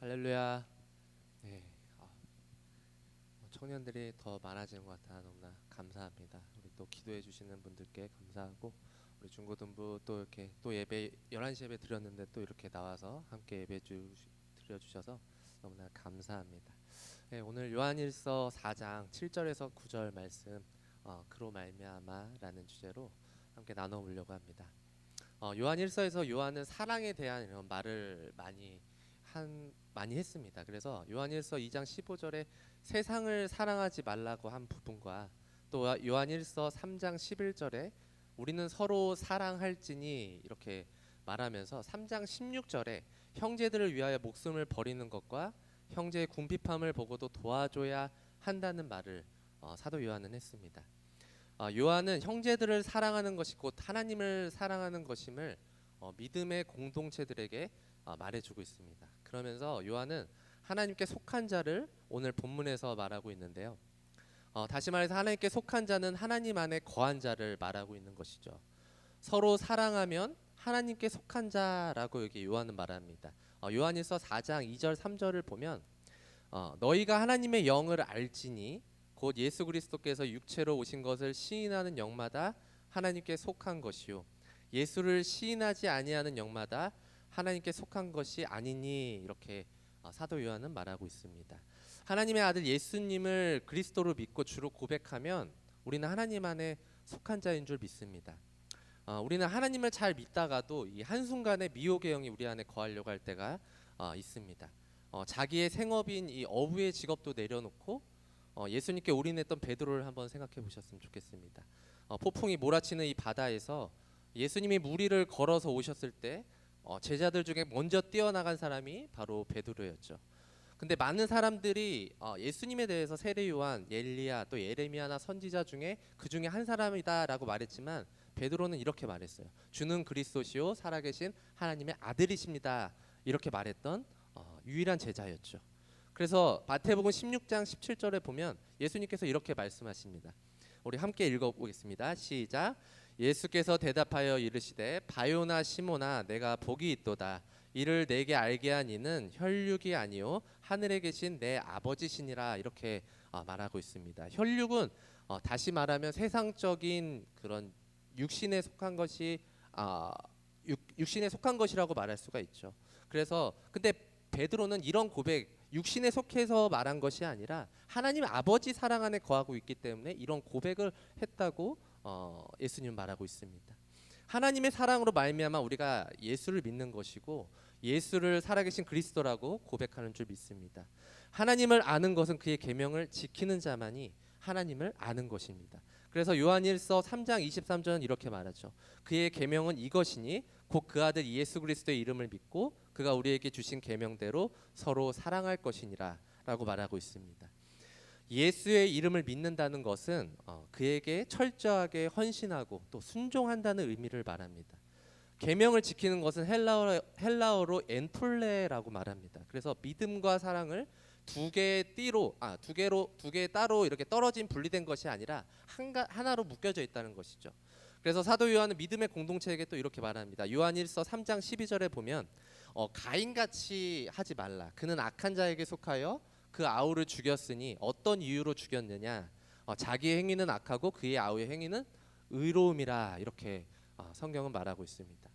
할렐루야. 네, 청년들이 더 많아지는 것 같아 너무나 감사합니다. 우리 또 기도해 주시는 분들께 감사하고, 우리 중고등부 또 이렇게 또 예배 11시 예배 드렸는데 또 이렇게 나와서 함께 드려 주셔서 너무나 감사합니다. 네, 오늘 요한일서 4장 7절에서 9절 말씀, 그로 말미암아라는 주제로 함께 나눠 보려고 합니다. 요한일서에서 요한은 사랑에 대한 이런 말을 많이 했습니다. 그래서 요한일서 2장 15절에 세상을 사랑하지 말라고 한 부분과, 또 요한일서 3장 11절에 우리는 서로 사랑할지니 이렇게 말하면서 3장 16절에 형제들을 위하여 목숨을 버리는 것과 형제의 궁핍함을 보고도 도와줘야 한다는 말을 사도 요한은 했습니다. 요한은 형제들을 사랑하는 것이 곧 하나님을 사랑하는 것임을 믿음의 공동체들에게 말해주고 있습니다. 그러면서 요한은 하나님께 속한 자를 오늘 본문에서 말하고 있는데요. 다시 말해서 하나님께 속한 자는 하나님 안에 거한 자를 말하고 있는 것이죠. 서로 사랑하면 하나님께 속한 자라고 여기 요한은 말합니다. 요한일서 4장 2절 3절을 보면 너희가 하나님의 영을 알지니 곧 예수 그리스도께서 육체로 오신 것을 시인하는 영마다 하나님께 속한 것이요 예수를 시인하지 아니하는 영마다 하나님께 속한 것이 아니니, 이렇게 사도 요한은 말하고 있습니다. 하나님의 아들 예수님을 그리스도로 믿고 주로 고백하면 우리는 하나님 안에 속한 자인 줄 믿습니다. 우리는 하나님을 잘 믿다가도 이 한순간에 미혹의 영이 우리 안에 거하려고 할 때가 있습니다. 자기의 생업인 이 어부의 직업도 내려놓고 예수님께 올인했던 베드로를 한번 생각해 보셨으면 좋겠습니다. 폭풍이 몰아치는 이 바다에서 예수님이 무리를 걸어서 오셨을 때 제자들 중에 먼저 뛰어나간 사람이 바로 베드로였죠. 근데 많은 사람들이 예수님에 대해서 세례 요한, 엘리야, 또 예레미야나 선지자 중에 그 중에 한 사람이다라고 말했지만 베드로는 이렇게 말했어요. 주는 그리스도시요 살아계신 하나님의 아들이십니다. 이렇게 말했던 유일한 제자였죠. 그래서 마태복음 16장 17절에 보면 예수님께서 이렇게 말씀하십니다. 우리 함께 읽어보겠습니다. 시작. 예수께서 대답하여 이르시되 바요나 시모나 내가 복이 있도다. 이를 내게 알게 한 이는 혈육이 아니요 하늘에 계신 내 아버지시니라. 이렇게 말하고 있습니다. 혈육은 다시 말하면 세상적인 그런 육신에 속한 것이 육신에 속한 것이라고 말할 수가 있죠. 그래서 근데 베드로는 이런 고백, 육신에 속해서 말한 것이 아니라 하나님 아버지 사랑 안에 거하고 있기 때문에 이런 고백을 했다고 예수님 말하고 있습니다. 하나님의 사랑으로 말미암아 우리가 예수를 믿는 것이고 예수를 살아계신 그리스도라고 고백하는 줄 믿습니다. 하나님을 아는 것은 그의 계명을 지키는 자만이 하나님을 아는 것입니다. 그래서 요한일서 3장 23절은 이렇게 말하죠. 그의 계명은 이것이니 곧 그 아들 예수 그리스도의 이름을 믿고 그가 우리에게 주신 계명대로 서로 사랑할 것이니라 라고 말하고 있습니다. 예수의 이름을 믿는다는 것은 그에게 철저하게 헌신하고 또 순종한다는 의미를 말합니다. 계명을 지키는 것은 헬라어로 엔톨레라고 말합니다. 그래서 믿음과 사랑을 두 개의 따로 이렇게 떨어진 분리된 것이 아니라 하나로 묶여져 있다는 것이죠. 그래서 사도 요한은 믿음의 공동체에게 또 이렇게 말합니다. 요한일서 3장 12절에 보면 가인같이 하지 말라. 그는 악한 자에게 속하여 그 아우를 죽였으니 어떤 이유로 죽였느냐? 자기의 행위는 악하고 그의 아우의 행위는 의로움이라. 이렇게 성경은 말하고 있습니다.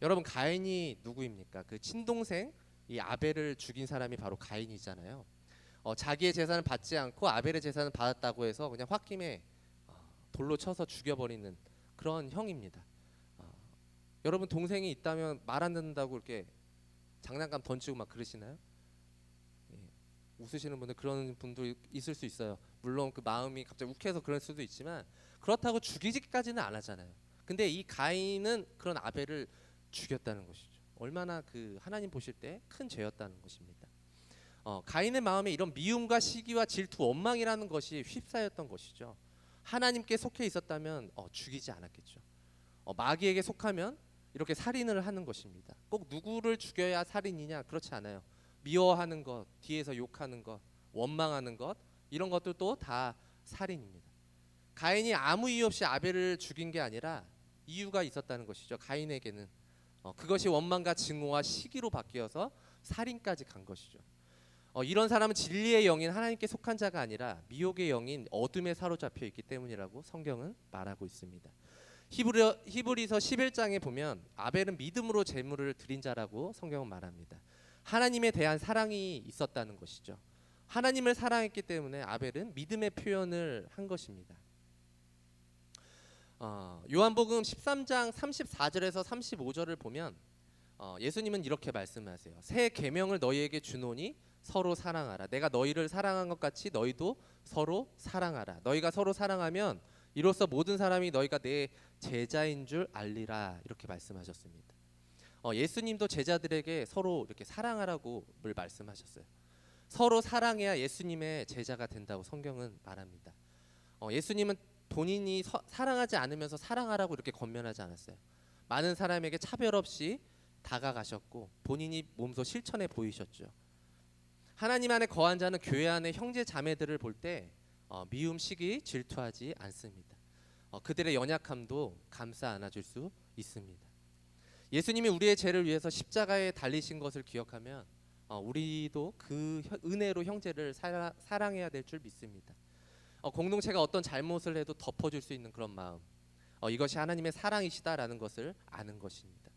여러분, 가인이 누구입니까? 그 친동생 이 아벨을 죽인 사람이 바로 가인이잖아요. 자기의 재산을 받지 않고 아벨의 재산을 받았다고 해서 그냥 홧김에 돌로 쳐서 죽여버리는 그런 형입니다. 여러분, 동생이 있다면 말 안 듣는다고 이렇게 장난감 던지고 막 그러시나요? 예, 웃으시는 분들, 그런 분도 있을 수 있어요. 물론 그 마음이 갑자기 욱해서 그럴 수도 있지만 그렇다고 죽이기까지는 안 하잖아요. 근데 이 가인은 그런 아벨을 죽였다는 것이죠. 얼마나 그 하나님 보실 때 큰 죄였다는 것입니다. 가인의 마음에 이런 미움과 시기와 질투, 원망이라는 것이 휩싸였던 것이죠. 하나님께 속해 있었다면 죽이지 않았겠죠. 마귀에게 속하면 이렇게 살인을 하는 것입니다. 꼭 누구를 죽여야 살인이냐? 그렇지 않아요. 미워하는 것, 뒤에서 욕하는 것, 원망하는 것, 이런 것들도 다 살인입니다. 가인이 아무 이유 없이 아벨을 죽인 게 아니라 이유가 있었다는 것이죠. 가인에게는 그것이 원망과 증오와 시기로 바뀌어서 살인까지 간 것이죠. 이런 사람은 진리의 영인 하나님께 속한 자가 아니라 미혹의 영인 어둠에 사로잡혀 있기 때문이라고 성경은 말하고 있습니다. 히브리서 11장에 보면 아벨은 믿음으로 제물을 드린 자라고 성경은 말합니다. 하나님에 대한 사랑이 있었다는 것이죠. 하나님을 사랑했기 때문에 아벨은 믿음의 표현을 한 것입니다. 요한복음 13장 34절에서 35절을 보면 예수님은 이렇게 말씀하세요. 새 계명을 너희에게 주노니 서로 사랑하라. 내가 너희를 사랑한 것 같이 너희도 서로 사랑하라. 너희가 서로 사랑하면 이로써 모든 사람이 너희가 내 제자인 줄 알리라. 이렇게 말씀하셨습니다. 예수님도 제자들에게 서로 이렇게 사랑하라고 말씀하셨어요. 서로 사랑해야 예수님의 제자가 된다고 성경은 말합니다. 예수님은 본인이 사랑하지 않으면서 사랑하라고 이렇게 권면하지 않았어요. 많은 사람에게 차별 없이 다가가셨고 본인이 몸소 실천해 보이셨죠. 하나님 안에 거한 자는 교회 안에 형제 자매들을 볼 때 미움, 시기, 질투하지 않습니다. 그들의 연약함도 감싸 안아줄 수 있습니다. 예수님이 우리의 죄를 위해서 십자가에 달리신 것을 기억하면 우리도 그 은혜로 형제를 사랑해야 될 줄 믿습니다. 공동체가 어떤 잘못을 해도 덮어줄 수 있는 그런 마음, 이것이 하나님의 사랑이시다라는 것을 아는 것입니다.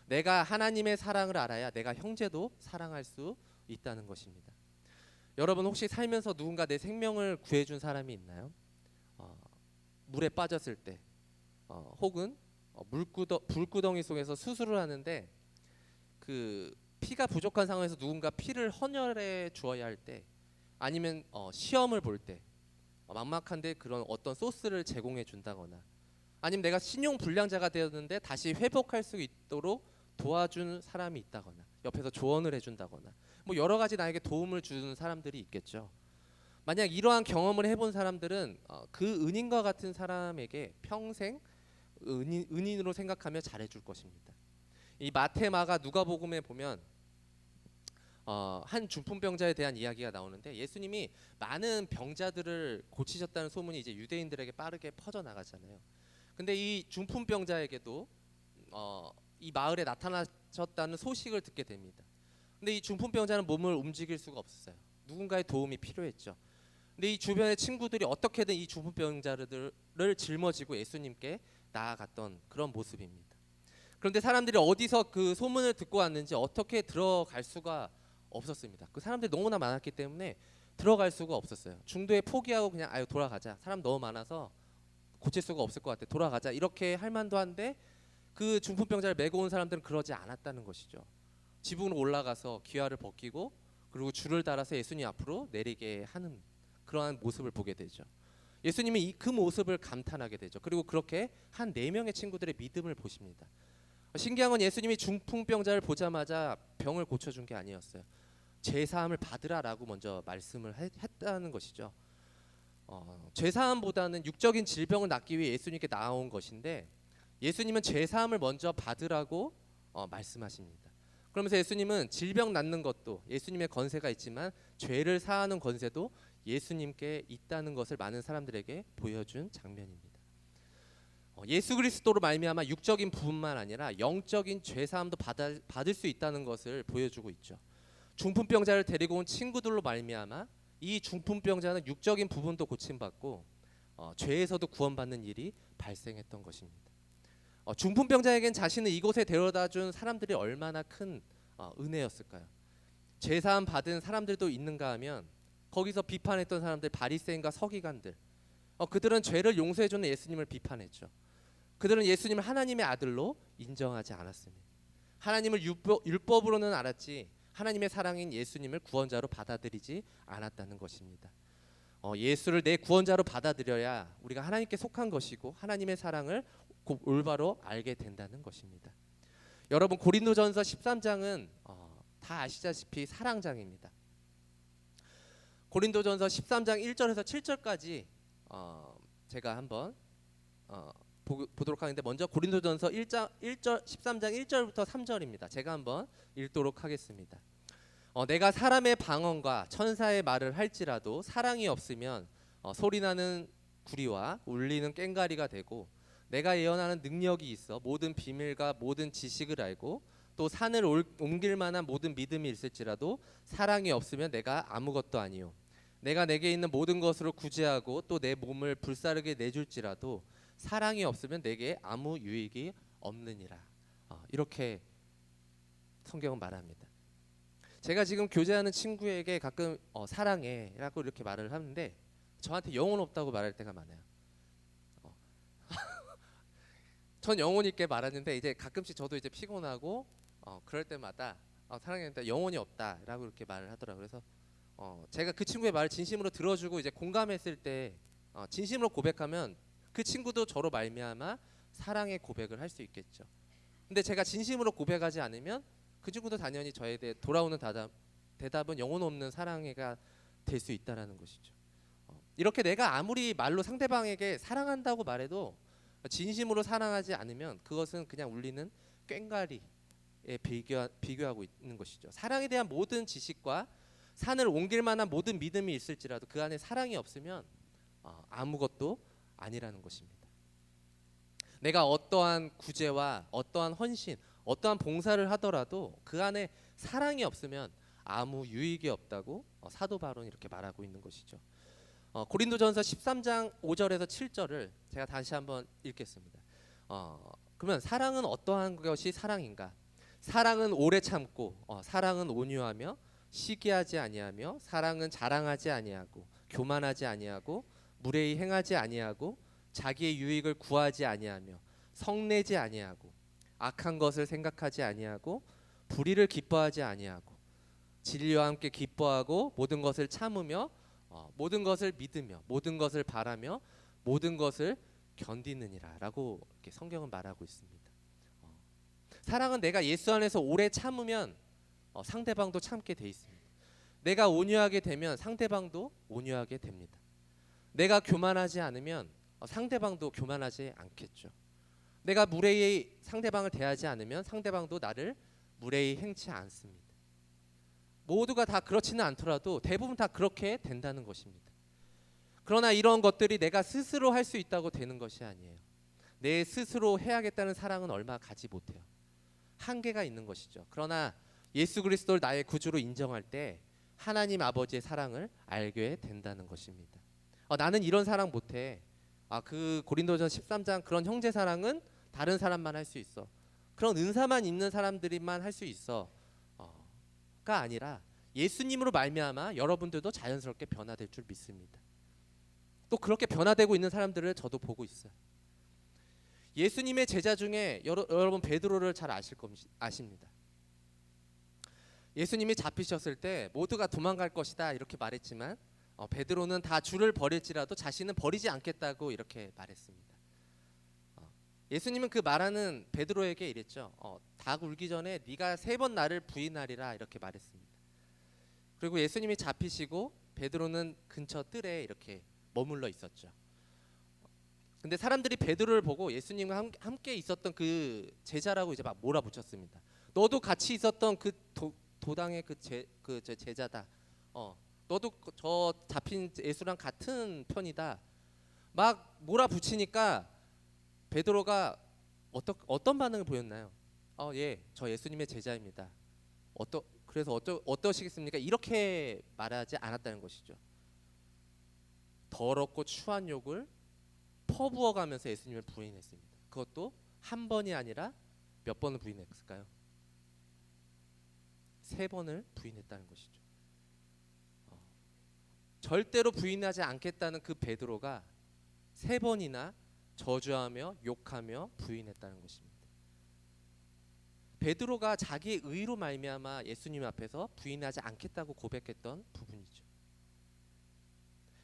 내가 하나님의 사랑을 알아야 내가 형제도 사랑할 수 있다는 것입니다. 여러분 혹시 살면서 누군가 내 생명을 구해준 사람이 있나요? 물에 빠졌을 때 혹은 불구덩이 속에서 수술을 하는데 그 피가 부족한 상황에서 누군가 피를 헌혈해 주어야 할 때, 아니면 시험을 볼 때 막막한데 그런 어떤 소스를 제공해 준다거나, 아니면 내가 신용 불량자가 되었는데 다시 회복할 수 있도록 도와준 사람이 있다거나, 옆에서 조언을 해준다거나, 뭐 여러 가지 나에게 도움을 주는 사람들이 있겠죠. 만약 이러한 경험을 해본 사람들은 그 은인과 같은 사람에게 평생 은인으로 생각하며 잘해줄 것입니다. 이 마태, 마가, 누가복음에 보면 한 중풍병자에 대한 이야기가 나오는데, 예수님이 많은 병자들을 고치셨다는 소문이 이제 유대인들에게 빠르게 퍼져 나가잖아요. 근데 이 중풍병자에게도 이 마을에 나타나셨다는 소식을 듣게 됩니다. 근데 이 중풍병자는 몸을 움직일 수가 없었어요. 누군가의 도움이 필요했죠. 근데 이 주변의 친구들이 어떻게든 이 중풍병자들을 짊어지고 예수님께 나아갔던 그런 모습입니다. 그런데 사람들이 어디서 그 소문을 듣고 왔는지 어떻게 들어갈 수가 없었습니다. 그 사람들이 너무나 많았기 때문에 들어갈 수가 없었어요. 중도에 포기하고 그냥 아유 돌아가자, 사람 너무 많아서 고칠 수가 없을 것 같아, 돌아가자, 이렇게 할 만도 한데 그 중풍병자를 메고 온 사람들은 그러지 않았다는 것이죠. 지붕으로 올라가서 기와를 벗기고 그리고 줄을 달아서 예수님 앞으로 내리게 하는 그러한 모습을 보게 되죠. 예수님이 그 모습을 감탄하게 되죠. 그리고 그렇게 한 4명의 친구들의 믿음을 보십니다. 신기한 건 예수님이 중풍병자를 보자마자 병을 고쳐준 게 아니었어요. 죄사함을 받으라라고 먼저 말씀을 했다는 것이죠. 죄사함보다는 육적인 질병을 낫기 위해 예수님께 나아온 것인데, 예수님은 죄사함을 먼저 받으라고 말씀하십니다. 그러면서 예수님은 질병 낫는 것도 예수님의 권세가 있지만 죄를 사하는 권세도 예수님께 있다는 것을 많은 사람들에게 보여준 장면입니다. 예수 그리스도로 말미암아 육적인 부분만 아니라 영적인 죄사함도 받을 수 있다는 것을 보여주고 있죠. 중풍병자를 데리고 온 친구들로 말미암아 이 중풍병자는 육적인 부분도 고침받고 죄에서도 구원받는 일이 발생했던 것입니다. 중풍병자에겐 자신을 이곳에 데려다준 사람들이 얼마나 큰 은혜였을까요? 죄사함 받은 사람들도 있는가 하면 거기서 비판했던 사람들, 바리새인과 서기관들, 그들은 죄를 용서해주는 예수님을 비판했죠. 그들은 예수님을 하나님의 아들로 인정하지 않았습니다. 하나님을 율법으로는 알았지 하나님의 사랑인 예수님을 구원자로 받아들이지 않았다는 것입니다. 예수를 내 구원자로 받아들여야 우리가 하나님께 속한 것이고 하나님의 사랑을 올바로 알게 된다는 것입니다. 여러분, 고린도전서 13장은 다 아시다시피 사랑장입니다. 고린도전서 13장 1절에서 7절까지 제가 한번 보도록 하는데, 먼저 고린도전서 13장 1절부터 3절입니다. 제가 한번 읽도록 하겠습니다. 내가 사람의 방언과 천사의 말을 할지라도 사랑이 없으면 소리나는 구리와 울리는 꽹과리가 되고, 내가 예언하는 능력이 있어 모든 비밀과 모든 지식을 알고 또 산을 옮길 만한 모든 믿음이 있을지라도 사랑이 없으면 내가 아무것도 아니요. 내가 내게 있는 모든 것으로 구제하고 또 내 몸을 불사르게 내줄지라도 사랑이 없으면 내게 아무 유익이 없느니라. 이렇게 성경은 말합니다. 제가 지금 교제하는 친구에게 가끔 사랑해라고 이렇게 말을 하는데 저한테 영혼 없다고 말할 때가 많아요. 전 영혼 있게 말하는데 이제 가끔씩 저도 이제 피곤하고 그럴 때마다 사랑했는데 영혼이 없다라고 이렇게 말을 하더라고요. 그래서 제가 그 친구의 말을 진심으로 들어주고 이제 공감했을 때 진심으로 고백하면 그 친구도 저로 말미암아 사랑의 고백을 할 수 있겠죠. 근데 제가 진심으로 고백하지 않으면 그 친구도 당연히 저에 대해 돌아오는 대답은 영혼 없는 사랑해가 될 수 있다라는 것이죠. 이렇게 내가 아무리 말로 상대방에게 사랑한다고 말해도 진심으로 사랑하지 않으면 그것은 그냥 울리는 꽹과리에 비교하고 있는 것이죠. 사랑에 대한 모든 지식과 산을 옮길 만한 모든 믿음이 있을지라도 그 안에 사랑이 없으면 아무것도 아니라는 것입니다. 내가 어떠한 구제와 어떠한 헌신, 어떠한 봉사를 하더라도 그 안에 사랑이 없으면 아무 유익이 없다고 사도 바울은 이렇게 말하고 있는 것이죠. 고린도전서 13장 5절에서 7절을 제가 다시 한번 읽겠습니다. 그러면 사랑은 어떠한 것이 사랑인가? 사랑은 오래 참고 사랑은 온유하며 시기하지 아니하며 사랑은 자랑하지 아니하고 교만하지 아니하고 무례히 행하지 아니하고 자기의 유익을 구하지 아니하며 성내지 아니하고 악한 것을 생각하지 아니하고 불의를 기뻐하지 아니하고 진리와 함께 기뻐하고 모든 것을 참으며 모든 것을 믿으며 모든 것을 바라며 모든 것을 견디느니라라고 이렇게 성경은 말하고 있습니다. 사랑은 내가 예수 안에서 오래 참으면 상대방도 참게 돼 있습니다. 내가 온유하게 되면 상대방도 온유하게 됩니다. 내가 교만하지 않으면 상대방도 교만하지 않겠죠. 내가 무례히 상대방을 대하지 않으면 상대방도 나를 무례히 행치 않습니다. 모두가 다 그렇지는 않더라도 대부분 다 그렇게 된다는 것입니다. 그러나 이런 것들이 내가 스스로 할 수 있다고 되는 것이 아니에요. 내 스스로 해야겠다는 사랑은 얼마 가지 못해요. 한계가 있는 것이죠. 그러나 예수 그리스도를 나의 구주로 인정할 때 하나님 아버지의 사랑을 알게 된다는 것입니다. 나는 이런 사랑 못해. 그 고린도전서 13장 그런 형제 사랑은 다른 사람만 할 수 있어. 그런 은사만 있는 사람들이만 할 수 있어. 가 아니라 예수님으로 말미암아 여러분들도 자연스럽게 변화될 줄 믿습니다. 또 그렇게 변화되고 있는 사람들을 저도 보고 있어요. 예수님의 제자 중에 여러분 베드로를 잘 아십니다. 예수님이 잡히셨을 때 모두가 도망갈 것이다 이렇게 말했지만 베드로는 다 주를 버릴지라도 자신은 버리지 않겠다고 이렇게 말했습니다. 예수님은 그 말하는 베드로에게 이랬죠. 닭 울기 전에 네가 3번 나를 부인하리라 이렇게 말했습니다. 그리고 예수님이 잡히시고 베드로는 근처 뜰에 이렇게 머물러 있었죠. 근데 사람들이 베드로를 보고 예수님과 함께 있었던 그 제자라고 이제 막 몰아붙였습니다. 너도 같이 있었던 그 도당의 그 제자다. 너도 저 잡힌 예수랑 같은 편이다. 막 몰아붙이니까 베드로가 어떤 반응을 보였나요? 예, 저 예수님의 제자입니다. 그래서 어떠시겠습니까? 이렇게 말하지 않았다는 것이죠. 더럽고 추한 욕을 퍼부어가면서 예수님을 부인했습니다. 그것도 한 번이 아니라 몇 번을 부인했을까요? 3번을 부인했다는 것이죠. 절대로 부인하지 않겠다는 그 베드로가 3번이나 저주하며 욕하며 부인했다는 것입니다. 베드로가 자기의 의로 말미암아 예수님 앞에서 부인하지 않겠다고 고백했던 부분이죠.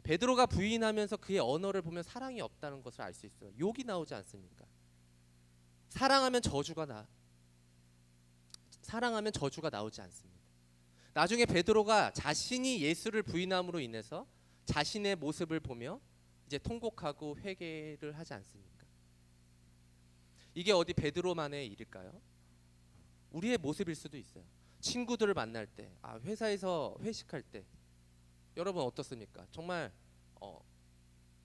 베드로가 부인하면서 그의 언어를 보면 사랑이 없다는 것을 알 수 있어요. 욕이 나오지 않습니까? 사랑하면 저주가 나오지 않습니다. 나중에 베드로가 자신이 예수를 부인함으로 인해서 자신의 모습을 보며 이제 통곡하고 회개를 하지 않습니까? 이게 어디 베드로만의 일일까요? 우리의 모습일 수도 있어요. 친구들을 만날 때, 회사에서 회식할 때 여러분 어떻습니까? 정말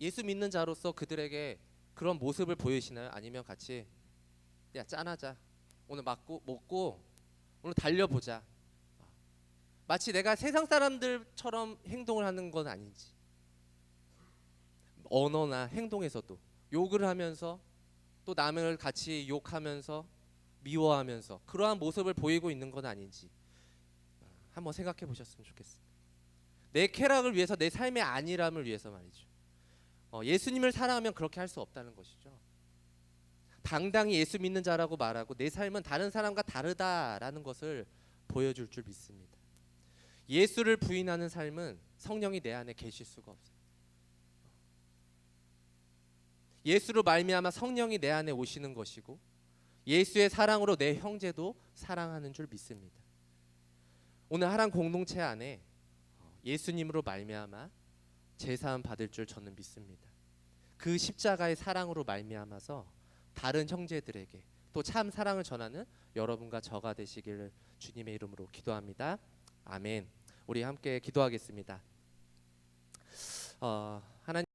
예수 믿는 자로서 그들에게 그런 모습을 보이시나요? 아니면 같이 야 짠하자 오늘 먹고 오늘 달려보자. 마치 내가 세상 사람들처럼 행동을 하는 건 아닌지, 언어나 행동에서도 욕을 하면서 또 남을 같이 욕하면서 미워하면서 그러한 모습을 보이고 있는 건 아닌지 한번 생각해 보셨으면 좋겠습니다. 내 쾌락을 위해서, 내 삶의 안일함을 위해서 말이죠. 예수님을 사랑하면 그렇게 할 수 없다는 것이죠. 당당히 예수 믿는 자라고 말하고 내 삶은 다른 사람과 다르다라는 것을 보여줄 줄 믿습니다. 예수를 부인하는 삶은 성령이 내 안에 계실 수가 없어요. 예수로 말미암아 성령이 내 안에 오시는 것이고 예수의 사랑으로 내 형제도 사랑하는 줄 믿습니다. 오늘 하랑 공동체 안에 예수님으로 말미암아 제사함 받을 줄 저는 믿습니다. 그 십자가의 사랑으로 말미암아서 다른 형제들에게 또 참 사랑을 전하는 여러분과 저가 되시기를 주님의 이름으로 기도합니다. 아멘. 우리 함께 기도하겠습니다. 하나님